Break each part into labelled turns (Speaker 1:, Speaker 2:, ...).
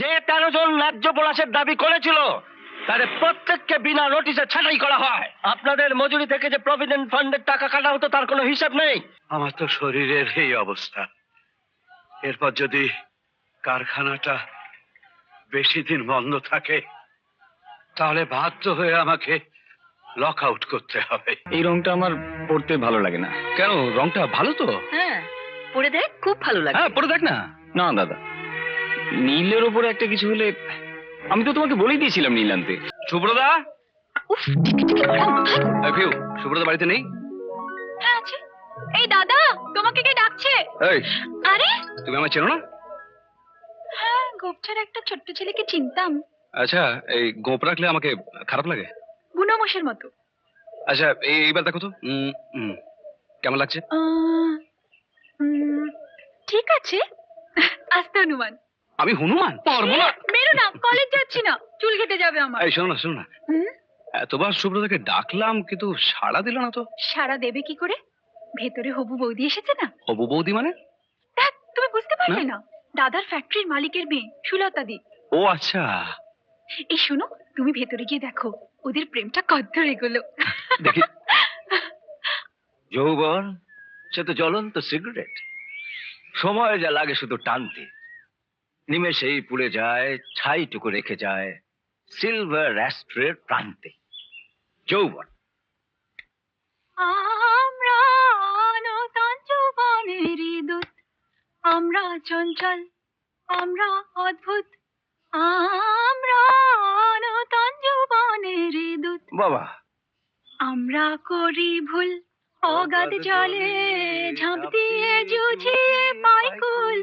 Speaker 1: যে 13 জন ন্যায্য বোনাসের দাবি করেছিল তাদের প্রত্যেককে বিনা নোটিশে ছাঁটাই করা হয়। আপনাদের মজুরি থেকে যে প্রভিডেন্ট ফান্ডের টাকা কাটা হতো তার কোনো হিসাব নেই।
Speaker 2: আমার তো শরীরের এই অবস্থা, এরপর যদি কারখানাটা বেশি দিন বন্ধ থাকে তাহলে বাধ্য হয়ে আমাকে লক আউট করতে হবে।
Speaker 3: এই রংটা আমার পরতে ভালো লাগে না।
Speaker 4: কেন, রংটা ভালো তো?
Speaker 5: হ্যাঁ, পরে দেখ, খুব ভালো লাগে।
Speaker 4: হ্যাঁ, পরে দেখ না।
Speaker 3: না দাদা, নীলের ওপরে একটা কিছু হলে, আমি তো তোমাকে বলেই দিয়েছিলাম নীল আনতে।
Speaker 4: সুব্রদা,
Speaker 5: উফ, টিকে টিকে পড়া কোথায়?
Speaker 4: ভিউ, সুব্রদা বাড়িতে নেই?
Speaker 5: হ্যাঁ আছে। এই দাদা, তোমাকে কে ডাকছে?
Speaker 4: এই,
Speaker 5: আরে
Speaker 4: তুমি আমার চেনো না?
Speaker 5: হ্যাঁ, গোপছার একটা ছোট্ট ছেলেকে চিনতাম।
Speaker 4: আচ্ছা, এই গোপ রাখলে আমাকে খারাপ লাগে?
Speaker 5: গুণমশের মতো।
Speaker 4: আচ্ছা, এইবার দেখো তো কেমন লাগছে?
Speaker 5: ঠিক আছে, আস্তে হনুমান।
Speaker 4: আমি হনুমান পারবো না।
Speaker 5: বেরো না, কলেজ যাচ্ছি না, চুল কেটে যাবে আমার।
Speaker 4: এই শোনো না, এতবার সুব্রতাকে ডাকলাম কিন্তু সাড়া দিল না তো।
Speaker 5: সারা দেবে কি করে? ভেতরে হবু বৌদি এসেছে না।
Speaker 4: হবু বৌদি মানে?
Speaker 5: দেখ, তুমি বুঝতে পারলে না? দাদার ফ্যাক্টরির মালিকের মেয়ে সুলতা দি।
Speaker 4: ও আচ্ছা।
Speaker 5: এই শোনো, তুমি ভেতরে গিয়ে দেখো ওদের প্রেমটা কদ্দূর এগোলো।
Speaker 4: দেখি।
Speaker 1: যৌবন সে তো জ্বলন্ত সিগারেট, সময় যা লাগে শুধু টানতে, নিমেষেই পুড়ে যায়, ছাইটুকু রেখে যায় সিলভার অ্যাস্ট্রের প্রান্তে। যৌবন
Speaker 5: আমরা নূতন যৌবনের দূত, আমরা চঞ্চল, আমরা অদ্ভুত, আমরা নূতন যৌবনের দূত।
Speaker 1: বাবা,
Speaker 5: আমরা করি ভুল, অগাধ জলে ঝাঁপ দিয়ে জুঝে পাই কুল,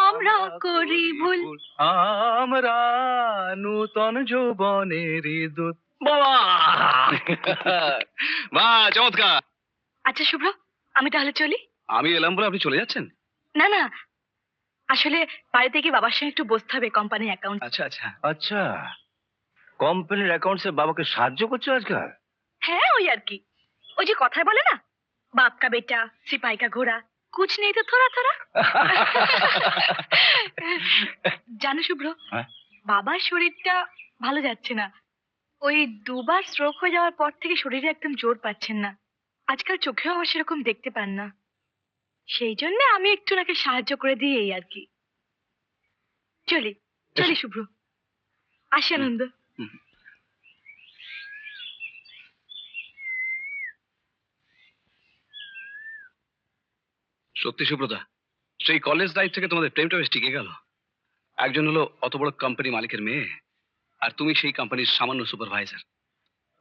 Speaker 5: আমরা করি ভুল।
Speaker 4: আমরা নূতন যৌবনের দূত।
Speaker 1: বাবা
Speaker 4: বাহ, চমৎকার।
Speaker 5: আচ্ছা শুভ্র, আমি তাহলে চলি।
Speaker 4: আমি এলাম বলে আপনি চলে যাচ্ছেন?
Speaker 5: না না, আসলে বাড়িতে গিয়ে বাবার সঙ্গে একটু বসতে হবে কোম্পানির অ্যাকাউন্ট।
Speaker 4: আচ্ছা আচ্ছা।
Speaker 1: আচ্ছা, কোম্পানির অ্যাকাউন্টসে বাবাকে সাহায্য করছো আজকাল?
Speaker 5: হ্যাঁ, ওই আর কি, ওই যে কথায় বলে না, বাপ কা বেটা সিপাহি কা ঘোড়া, কুছ নেই তো থোড়া থোড়া। জানো শুভ্র,
Speaker 1: হ্যাঁ?
Speaker 5: বাবার শরীরটা ভালো যাচ্ছে না। ওই দুবার স্ট্রোক হয়ে যাওয়ার পর থেকে শরীরে একদম জোর পাচ্ছেন না। আজকাল চোখেও আমার সেরকম দেখতে পান না। সেই জন্য আমি একটু ওনাকে সাহায্য করে দিই, এই আর কি। চলি চলি শুভ্র, আসি আনন্দ।
Speaker 4: সত্যি সুব্রতা, সেই কলেজ লাইফ থেকে তোমাদের প্রেমটা বেশ টিকে গেল। একজন হলো অত বড় কোম্পানি মালিকের মেয়ে, আর তুমি সেই কোম্পানির সামান্য সুপারভাইজার,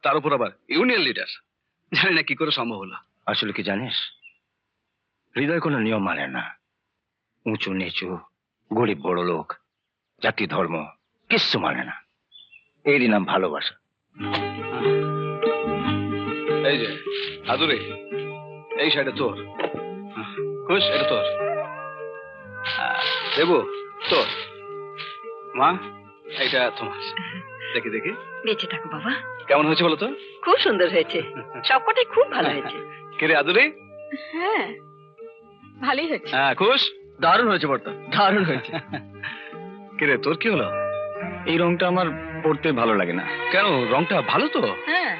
Speaker 4: তার উপর আবার ইউনিয়ন লিডার। জানি না কি করে সম্ভব হলো।
Speaker 1: আসলে কি জানিস, হৃদয় কোনো নিয়ম মানে না। উঁচু নিচু, গরিব বড় লোক, জাতি ধর্ম কিচ্ছু মানে না। এরই নাম ভালোবাসা।
Speaker 4: এই যে আদুরে, এই শাড়িটা তোর, খুশ, এটা তোর। দেবু তোর, মা এইটা তোমার। দেখি দেখি
Speaker 5: বেঁচে থাকো বাবা।
Speaker 4: কেমন হয়েছে বলো তো?
Speaker 5: খুব সুন্দর হয়েছে, সবকটাই খুব ভালো হয়েছে।
Speaker 4: কিরে আদুরে?
Speaker 5: হ্যাঁ, ভালোই হয়েছে।
Speaker 4: হ্যাঁ খুশ।
Speaker 3: দারুণ হয়েছে বর্তা, দারুণ হয়েছে।
Speaker 4: কিরে তোর কি হলো?
Speaker 3: এই রংটা আমার পরতে ভালো লাগে না।
Speaker 4: কেন, রংটা ভালো তো?
Speaker 5: হ্যাঁ,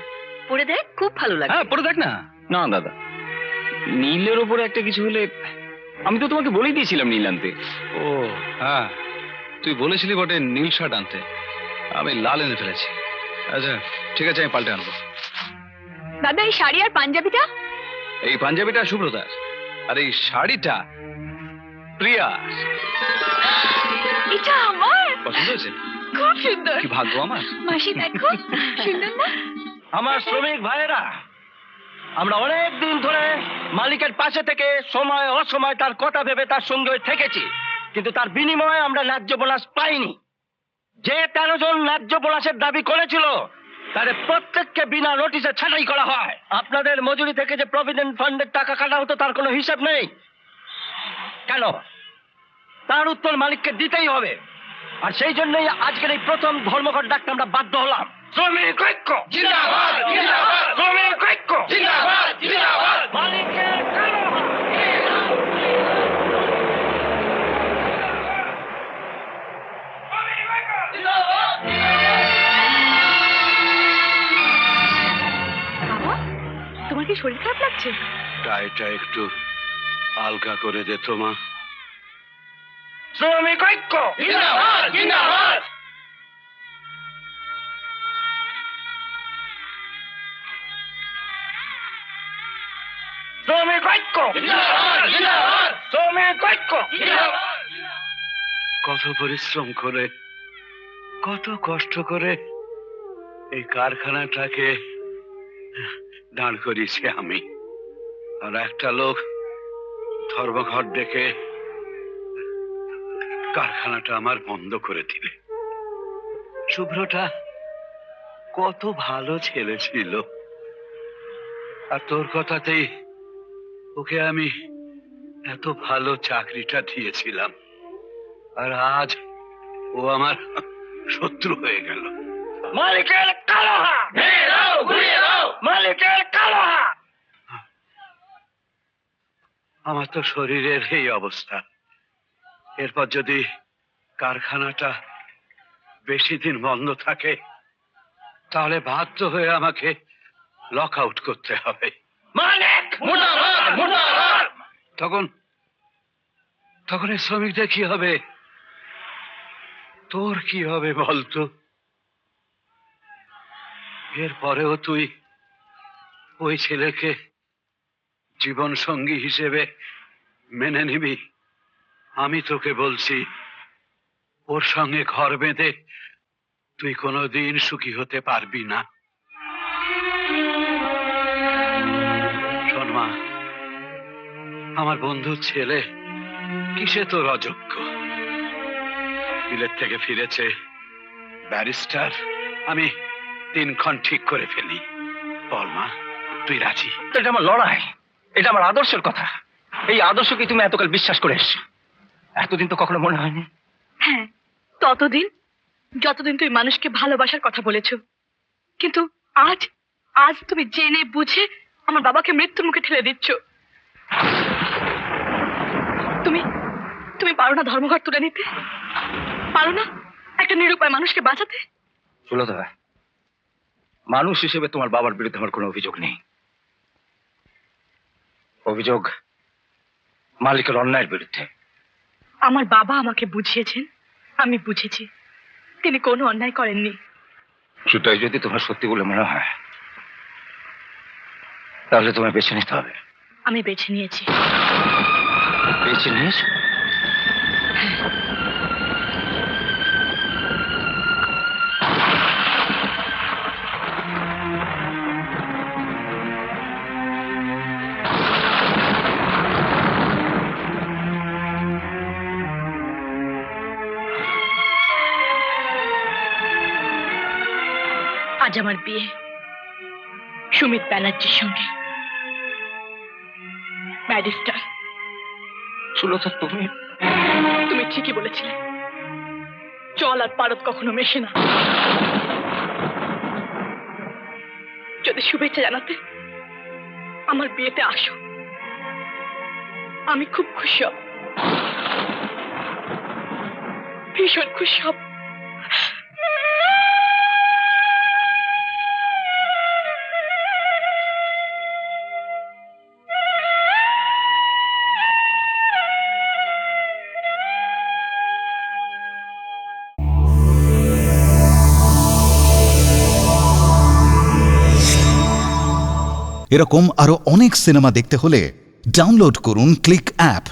Speaker 5: পরে দেখ, খুব ভালো লাগে।
Speaker 4: হ্যাঁ, পরে দেখ না।
Speaker 3: না দাদা, নীলের ওপরে একটা কিছু হলে, আমি তো তোমাকে বলেই দিয়েছিলাম নীল আনতে।
Speaker 4: ও হ্যাঁ, তুই বলেছিলি বটে নীল শার্ট আনতে, আমি লাল এনে ফেলেছি। আচ্ছা ঠিক আছে, আমি পাল্টে আনবো।
Speaker 5: দাদা, এই শাড়ি আর পাঞ্জাবিটা?
Speaker 4: এই পাঞ্জাবিটা সুব্রতার, আর এই শাড়িটা প্রিয়া।
Speaker 5: এটা আমার।
Speaker 4: পছন্দ হয়েছে?
Speaker 5: খুব সুন্দর।
Speaker 4: কি ভাগ্য আমার।
Speaker 5: মাসি দেখো, সুন্দর না?
Speaker 1: আমার শ্রমিক ভাইয়েরা, আমরা অনেক দিন ধরে মালিকের পাশে থেকে সময় অসময় তার কথা ভেবে তার সঙ্গে থেকেছি, কিন্তু তার বিনিময়ে আমরা ন্যায্য বোনাস পাইনি। যে 13 জন ন্যায্য বোনাসের দাবি করেছিল তাদের প্রত্যেককে বিনা নোটিশে ছাঁটাই করা হয়। আপনাদের মজুরি থেকে যে প্রভিডেন্ট ফান্ডের টাকা কাটা হতো তার কোনো হিসাব নেই। কেন? তার উত্তর মালিককে দিতেই হবে। আর সেই জন্যই আজকের এই প্রথম ধর্মঘট ডাকতে আমরা বাধ্য হলাম। শ্রমিক ঐক্য জিন্দাবাদ, জিন্দাবাদ। শ্রমিক ঐক্য জিন্দাবাদ, জিন্দাবাদ। মালিকের কালো হাত। শ্রমিক ঐক্য
Speaker 5: কি শরীর খারাপ লাগছে?
Speaker 2: টাইটা একটু হালকা করে দে তো মা।
Speaker 1: শ্রমিক ঐক্য জিন্দাবাদ জিন্দাবাদ। শ্রমিক ঐক্য জিন্দাবাদ জিন্দাবাদ। শ্রমিক ঐক্য জিন্দাবাদ।
Speaker 2: কত পরিশ্রম করে, কত কষ্ট করে এই কারখানাটাকে দাঁড় করিয়েছি আমি, আর একটা লোক ধর্মঘট ডেকে কারখানাটা আমার বন্ধ করে দিলে। শুভ্রটা কত ভালো ছেলে ছিল, আর তোর কথাতেই ওকে আমি এত ভালো চাকরিটা দিয়েছিলাম, আর আজ ও আমার শত্রু হয়ে গেল।
Speaker 1: মালিকের কালো হাত ভেঙে দাও, ঘুরিয়ে দাও। মালিকের কালো হাত।
Speaker 2: আমার তো শরীরের এই অবস্থা, এরপর যদি কারখানাটা বেশি দিন বন্ধ থাকে তাহলে বাধ্য হয়ে আমাকে লক আউট করতে হবে।
Speaker 1: মালিক মুর্দাবাদ মুর্দাবাদ।
Speaker 2: তখন এই শ্রমিকদের কি হবে, তোর কি হবে বলতো? এরপরেও তুই ওই ছেলেকে জীবন সঙ্গী হিসেবে মেনে নিবি? আমি তোকে বলছি, ওর সঙ্গে ঘর বেঁধে তুই কোনোদিন সুখী হতে পারবি না। শোন মা, আমার বন্ধুর ছেলে কিসে তোর অযোগ্য? বিলেত থেকে ফিরেছে ব্যারিস্টার, আমি দিনক্ষণ ঠিক করে ফেলি। বল মা, তুই রাজি?
Speaker 1: এটা আমার লড়াই, এটা আমার আদর্শের কথা। এই আদর্শকে তুমি এতকাল বিশ্বাস করে এসছো, এতদিন তো কখনো মনে হয়নি।
Speaker 5: হ্যাঁ, ততদিন যতদিন তুমি মানুষকে ভালোবাসার কথা বলেছো, কিন্তু আজ আজ তুমি জেনে বুঝে আমার বাবাকে মৃত্যুর মুখে ঠেলে দিচ্ছ। তুমি তুমি পারো না ধর্মঘট তুলে নিতে? পারো না একটা নিরুপায় মানুষকে বাঁচাতে?
Speaker 1: সুলতা, মানুষ হিসেবে তোমার বাবার বিরুদ্ধে আমার কোনো অভিযোগ নেই। অভিযোগ মালিকের অন্যায়ের বিরুদ্ধে।
Speaker 5: আমার বাবা আমাকে বুঝিয়েছেন, আমি বুঝেছি তিনি কোনো অন্যায় করেননি।
Speaker 1: সেটাই যদি তোমার সত্যি বলে মনে হয় তাহলে তোমায় বেছে নিতে হবে।
Speaker 5: আমি বেছে নিয়েছি।
Speaker 1: বেছে নিয়েছো?
Speaker 5: আজ আমার বিয়ে সুমিত ব্যানার্জির সঙ্গে, ব্যারিস্টার।
Speaker 1: সুলতা, তুমি
Speaker 5: তুমি ঠিকই বলেছিলে, জল আর পারদ কখনো মেশে না। যদি শুভেচ্ছা জানাতে আমার বিয়েতে আসো, আমি খুব খুশি হব, ভীষণ খুশি হব।
Speaker 6: এরকম আরো অনেক সিনেমা দেখতে হলে ডাউনলোড করুন ক্লিক অ্যাপ।